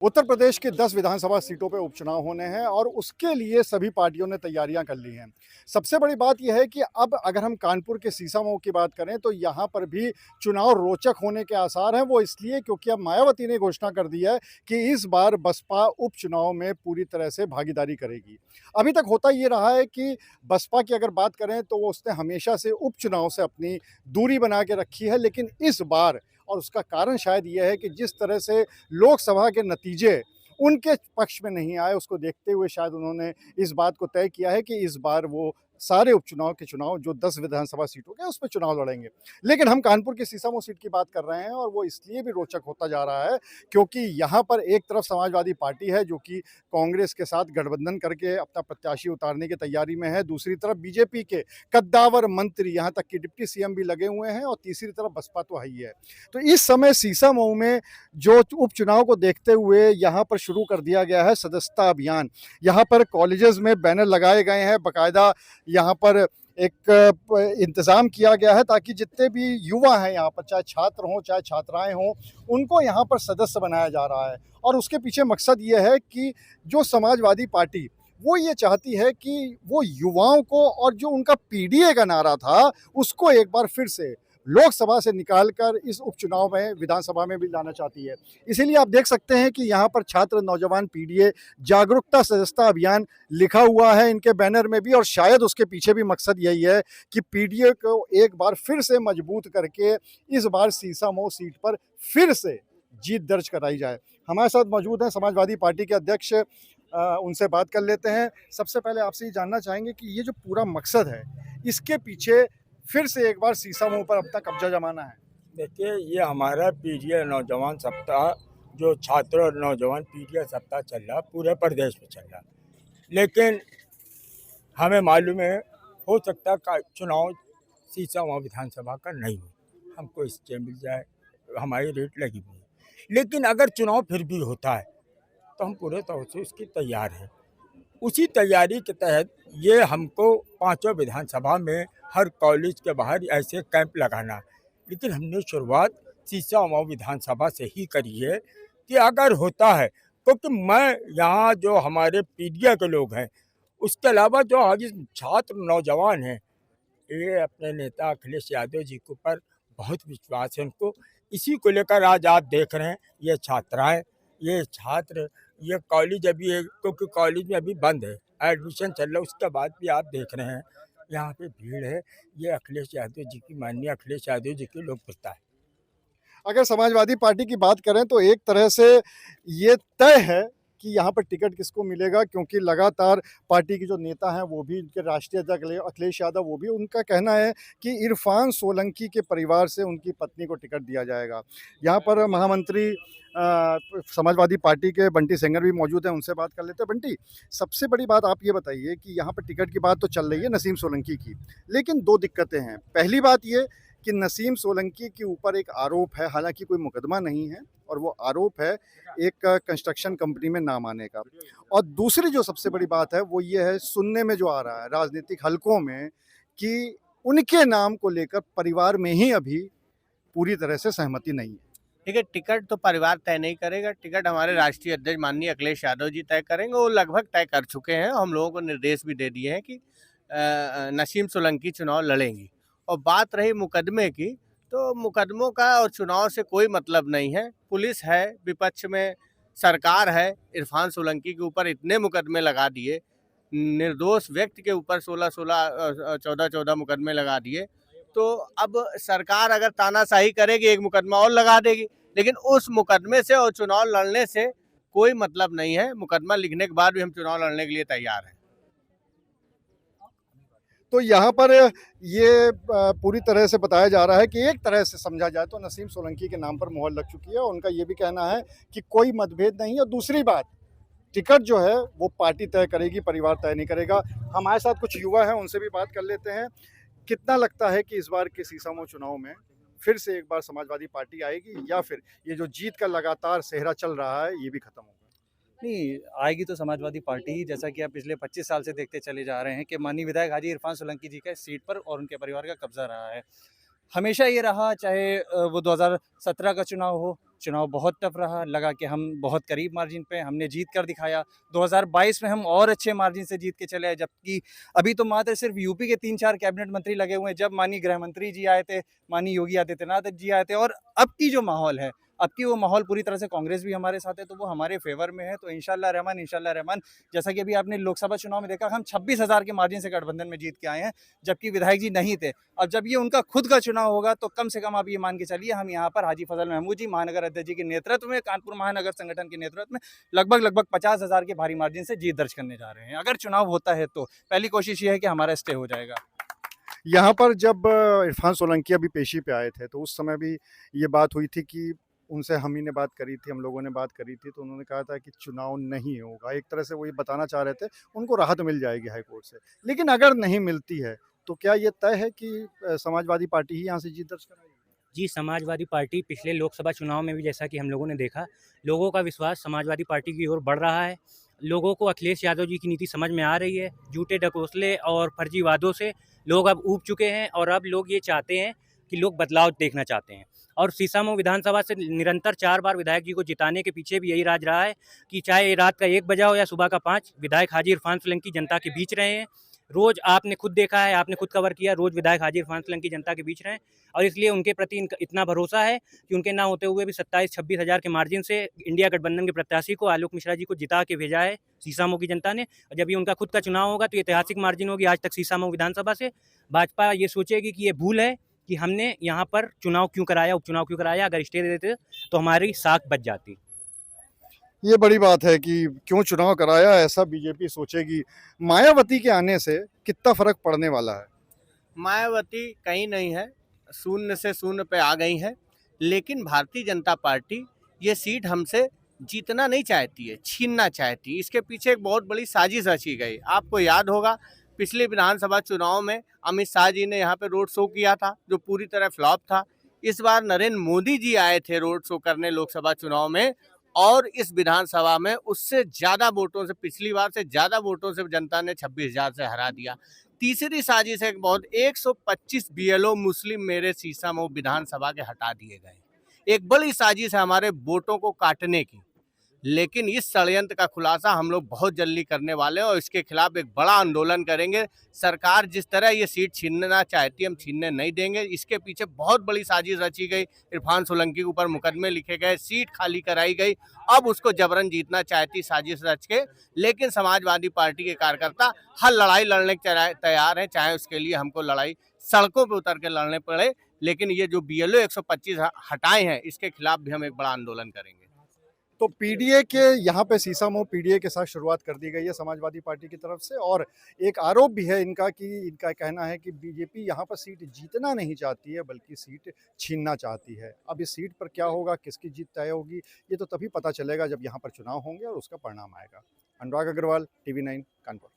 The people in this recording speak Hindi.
उत्तर प्रदेश के 10 विधानसभा सीटों पे उपचुनाव होने हैं और उसके लिए सभी पार्टियों ने तैयारियां कर ली हैं। सबसे बड़ी बात यह है कि अब अगर हम कानपुर के सीसामऊ की बात करें तो यहाँ पर भी चुनाव रोचक होने के आसार हैं। वो इसलिए क्योंकि अब मायावती ने घोषणा कर दी है कि इस बार बसपा उपचुनाव में पूरी तरह से भागीदारी करेगी। अभी तक होता ये रहा है कि बसपा की अगर बात करें तो वो उसने हमेशा से उपचुनाव से अपनी दूरी बना के रखी है, लेकिन इस बार और उसका कारण शायद ये है कि जिस तरह से लोकसभा के नतीजे उनके पक्ष में नहीं आए, उसको देखते हुए शायद उन्होंने इस बात को तय किया है कि इस बार वो सारे उपचुनाव के चुनाव जो 10 विधानसभा सीटों के उसमें चुनाव लड़ेंगे। लेकिन हम कानपुर की सीसामऊ सीट की बात कर रहे हैं और वो इसलिए भी रोचक होता जा रहा है क्योंकि यहाँ पर एक तरफ समाजवादी पार्टी है जो कि कांग्रेस के साथ गठबंधन करके अपना प्रत्याशी उतारने की तैयारी में है। दूसरी तरफ बीजेपी के कद्दावर मंत्री, यहाँ तक कि डिप्टी सीएम भी लगे हुए हैं और तीसरी तरफ बसपा तो है ही है। तो इस समय सीसामऊ में जो उपचुनाव को देखते हुए यहाँ पर शुरू कर दिया गया है सदस्यता अभियान। यहाँ पर कॉलेजेस में बैनर लगाए गए हैं, बाकायदा यहाँ पर एक इंतज़ाम किया गया है ताकि जितने भी युवा हैं यहाँ पर, चाहे छात्र हों चाहे छात्राएं हों, उनको यहाँ पर सदस्य बनाया जा रहा है। और उसके पीछे मकसद ये है कि जो समाजवादी पार्टी वो ये चाहती है कि वो युवाओं को और जो उनका पीडीए का नारा था उसको एक बार फिर से लोकसभा से निकालकर इस उपचुनाव में विधानसभा में भी लाना चाहती है। इसीलिए आप देख सकते हैं कि यहाँ पर छात्र नौजवान पीडीए जागरूकता सदस्यता अभियान लिखा हुआ है इनके बैनर में भी, और शायद उसके पीछे भी मकसद यही है कि पीडीए को एक बार फिर से मजबूत करके इस बार सीसामऊ सीट पर फिर से जीत दर्ज कराई जाए। हमारे साथ मौजूद हैं समाजवादी पार्टी के अध्यक्ष, उनसे बात कर लेते हैं। सबसे पहले आपसे ये जानना चाहेंगे कि ये जो पूरा मकसद है इसके पीछे फिर से एक बार सीसामऊ पर अपना कब्जा जमाना है। देखिए, ये हमारा पीडीए नौजवान सप्ताह, जो छात्र और नौजवान पीडीए सप्ताह चल रहा, पूरे प्रदेश में चल रहा। लेकिन हमें मालूम है, हो सकता है चुनाव सीसामऊ विधानसभा का नहीं हो, हमको इससे मिल जाए, हमारी रेट लगी हुई है। लेकिन अगर चुनाव फिर भी होता है तो हम पूरे तौर से उसकी तैयार हैं। उसी तैयारी के तहत ये हमको पांचों विधानसभा में हर कॉलेज के बाहर ऐसे कैंप लगाना, लेकिन हमने शुरुआत सीसामऊ विधानसभा से ही करी है कि अगर होता है, क्योंकि मैं यहाँ जो हमारे पीडीए के लोग हैं, उसके अलावा जो आगे छात्र नौजवान हैं, ये अपने नेता अखिलेश यादव जी के ऊपर बहुत विश्वास है उनको। इसी को लेकर आज आप देख रहे हैं, ये छात्राएं, ये छात्र, ये कॉलेज अभी क्योंकि कॉलेज में अभी बंद है, एडमिशन चल रहा है, उसके बाद भी आप देख रहे हैं यहाँ पे भीड़ है। ये अखिलेश यादव जी की, माननीय अखिलेश यादव जी की लोकप्रियता है। अगर समाजवादी पार्टी की बात करें तो एक तरह से ये तय है कि यहाँ पर टिकट किसको मिलेगा, क्योंकि लगातार पार्टी के जो नेता हैं वो भी, इनके राष्ट्रीय अध्यक्ष अखिलेश यादव, वो भी, उनका कहना है कि इरफान सोलंकी के परिवार से उनकी पत्नी को टिकट दिया जाएगा। यहाँ पर महामंत्री समाजवादी पार्टी के बंटी सेंगर भी मौजूद हैं, उनसे बात कर लेते हैं। बंटी, सबसे बड़ी बात आप ये बताइए कि यहाँ पर टिकट की बात तो चल रही है नसीम सोलंकी की, लेकिन दो दिक्कतें हैं। पहली बात ये कि नसीम सोलंकी के ऊपर एक आरोप है, हालांकि कोई मुकदमा नहीं है, और वो आरोप है एक कंस्ट्रक्शन कंपनी में नाम आने का। और दूसरी जो सबसे बड़ी बात है वो ये है, सुनने में जो आ रहा है राजनीतिक हलकों में, कि उनके नाम को लेकर परिवार में ही अभी पूरी तरह से सहमति नहीं है। देखिए, टिकट तो परिवार तय नहीं करेगा, टिकट हमारे राष्ट्रीय अध्यक्ष माननीय अखिलेश यादव जी तय करेंगे। वो लगभग तय कर चुके हैं, हम लोगों को निर्देश भी दे दिए हैं कि नसीम सोलंकी चुनाव लड़ेंगी। और बात रही मुकदमे की, तो मुकदमों का और चुनाव से कोई मतलब नहीं है। पुलिस है, विपक्ष में सरकार है, इरफान सोलंकी के ऊपर इतने मुकदमे लगा दिए, निर्दोष व्यक्ति के ऊपर 16-16, 14-14 मुकदमे लगा दिए। तो अब सरकार अगर तानाशाही करेगी, एक मुकदमा और लगा देगी, लेकिन उस मुकदमे से और चुनाव लड़ने से कोई मतलब नहीं है। मुकदमा लिखने के बाद भी हम चुनाव लड़ने के लिए तैयार हैं। तो यहाँ पर ये पूरी तरह से बताया जा रहा है कि एक तरह से समझा जाए तो नसीम सोलंकी के नाम पर मुहर लग चुकी है, और उनका ये भी कहना है कि कोई मतभेद नहीं है। और दूसरी बात, टिकट जो है वो पार्टी तय करेगी, परिवार तय नहीं करेगा। हमारे साथ कुछ युवा हैं, उनसे भी बात कर लेते हैं। कितना लगता है कि इस बार के सीसामऊ चुनाव में फिर से एक बार समाजवादी पार्टी आएगी, या फिर ये जो जीत का लगातार सेहरा चल रहा है ये भी खत्म होगा? नहीं, आएगी तो समाजवादी पार्टी ही। जैसा कि आप पिछले 25 साल से देखते चले जा रहे हैं कि माननीय विधायक हाजी इरफान सोलंकी जी का इस सीट पर और उनके परिवार का कब्जा रहा है। हमेशा ये रहा, चाहे वो 2017 का चुनाव हो, चुनाव बहुत टफ रहा, लगा कि हम बहुत करीब मार्जिन पे हमने जीत कर दिखाया। 2022 में हम और अच्छे मार्जिन से जीत के चले आए, जबकि अभी तो मात्र सिर्फ यूपी के 3-4 कैबिनेट मंत्री लगे हुए हैं। जब माननीय गृह मंत्री जी आए थे, माननीय योगी आदित्यनाथ जी आए थे, और अब की जो माहौल है, अब की वो माहौल पूरी तरह से कांग्रेस भी हमारे साथ है, तो वो हमारे फेवर में है। तो इंशाल्लाह रहमान, जैसा कि अभी आपने लोकसभा चुनाव में देखा, हम 26,000 के मार्जिन से गठबंधन में जीत के आए हैं, जबकि विधायक जी नहीं थे। अब जब ये उनका खुद का चुनाव होगा, तो कम से कम आप ये मान के चलिए, हम यहाँ पर हाजी फजल महमूद जी महानगर अध्यक्ष जी के नेतृत्व में, कानपुर महानगर संगठन के नेतृत्व में लगभग 50,000 के भारी मार्जिन से जीत दर्ज करने जा रहे हैं। अगर चुनाव होता है तो पहली कोशिश ये है कि हमारा स्टे हो जाएगा। यहाँ पर जब इरफान सोलंकी अभी पेशी पे आए थे, तो उस समय भी ये बात हुई थी कि उनसे हम ही ने बात करी थी, हम लोगों ने बात करी थी, तो उन्होंने कहा था कि चुनाव नहीं होगा। एक तरह से वो ये बताना चाह रहे थे, उनको राहत मिल जाएगी हाई कोर्ट से। लेकिन अगर नहीं मिलती है, तो क्या ये तय है कि समाजवादी पार्टी ही यहाँ से जीत दर्ज कराएगी? जी, समाजवादी पार्टी पिछले लोकसभा चुनाव में भी, जैसा कि हम लोगों ने देखा, लोगों का विश्वास समाजवादी पार्टी की ओर बढ़ रहा है। लोगों को अखिलेश यादव जी की नीति समझ में आ रही है। झूठे ढकोसले और फर्जी वादों से लोग अब ऊब चुके हैं, और अब लोग ये चाहते हैं कि लोग बदलाव देखना चाहते हैं। और सीसामऊ विधानसभा से निरंतर 4 बार विधायक जी को जिताने के पीछे भी यही राज रहा है कि चाहे रात का 1 बजा हो या सुबह का 5, विधायक हाजी इरफान सोलंकी जनता के बीच रहे हैं। रोज़ आपने खुद देखा है, आपने खुद कवर किया, रोज़ विधायक हाजी इरफान सोलंकी जनता के बीच रहे हैं, और इसलिए उनके प्रति इतना भरोसा है कि उनके ना होते हुए भी 27-26 हज़ार के मार्जिन से इंडिया गठबंधन के प्रत्याशी को, आलोक मिश्रा जी को, जिता के भेजा है सीसामऊ की जनता ने। और जब ये उनका खुद का चुनाव होगा, तो ये ऐतिहासिक मार्जिन होगी। आज तक सीसामऊ विधानसभा से भाजपा ये सोचेगी कि ये भूल है कि हमने यहाँ पर चुनाव क्यों कराया, उपचुनाव क्यों कराया। अगर स्टे दे देते तो हमारी साख बच जाती। ये बड़ी बात है कि क्यों चुनाव कराया, ऐसा बीजेपी सोचेगी। मायावती के आने से कितना फर्क पड़ने वाला है? मायावती कहीं नहीं है, शून्य से शून्य पे आ गई है। लेकिन भारतीय जनता पार्टी ये सीट हमसे जीतना नहीं चाहती है, छीनना चाहती है। इसके पीछे एक बहुत बड़ी साजिश रची गई। आपको याद होगा, पिछले विधानसभा चुनाव में अमित शाह जी ने यहाँ पे रोड शो किया था, जो पूरी तरह फ्लॉप था। इस बार नरेंद्र मोदी जी आए थे रोड शो करने लोकसभा चुनाव में, और इस विधानसभा में उससे ज़्यादा वोटों से, पिछली बार से ज़्यादा वोटों से जनता ने 26,000 से हरा दिया। तीसरी साजिश एक बहुत, 125 बीएलओ मुस्लिम मेरे सीसामऊ विधानसभा के हटा दिए गए। एक बड़ी साजिश है हमारे वोटों को काटने की। लेकिन इस षड्यंत्र का खुलासा हम लोग बहुत जल्दी करने वाले हैं, और इसके खिलाफ एक बड़ा आंदोलन करेंगे। सरकार जिस तरह ये सीट छीनना चाहती है, हम छीनने नहीं देंगे। इसके पीछे बहुत बड़ी साजिश रची गई। इरफान सोलंकी के ऊपर मुकदमे लिखे गए, सीट खाली कराई गई, अब उसको जबरन जीतना चाहती साजिश रच के। लेकिन समाजवादी पार्टी के कार्यकर्ता हर लड़ाई लड़ने के तैयार हैं, चाहे उसके लिए हमको लड़ाई सड़कों पर उतर के लड़ने पड़े। लेकिन ये जो बीएलओ 125 हटाए हैं, इसके खिलाफ भी हम एक बड़ा आंदोलन करेंगे। तो पीडीए के यहाँ पे सीसामऊ पीडीए के साथ शुरुआत कर दी गई है समाजवादी पार्टी की तरफ से, और एक आरोप भी है इनका कि इनका कहना है कि बीजेपी यहाँ पर सीट जीतना नहीं चाहती है, बल्कि सीट छीनना चाहती है। अब इस सीट पर क्या होगा, किसकी जीत तय होगी, ये तो तभी पता चलेगा जब यहाँ पर चुनाव होंगे और उसका परिणाम आएगा। अनुराग अग्रवाल, TV9, कानपुर।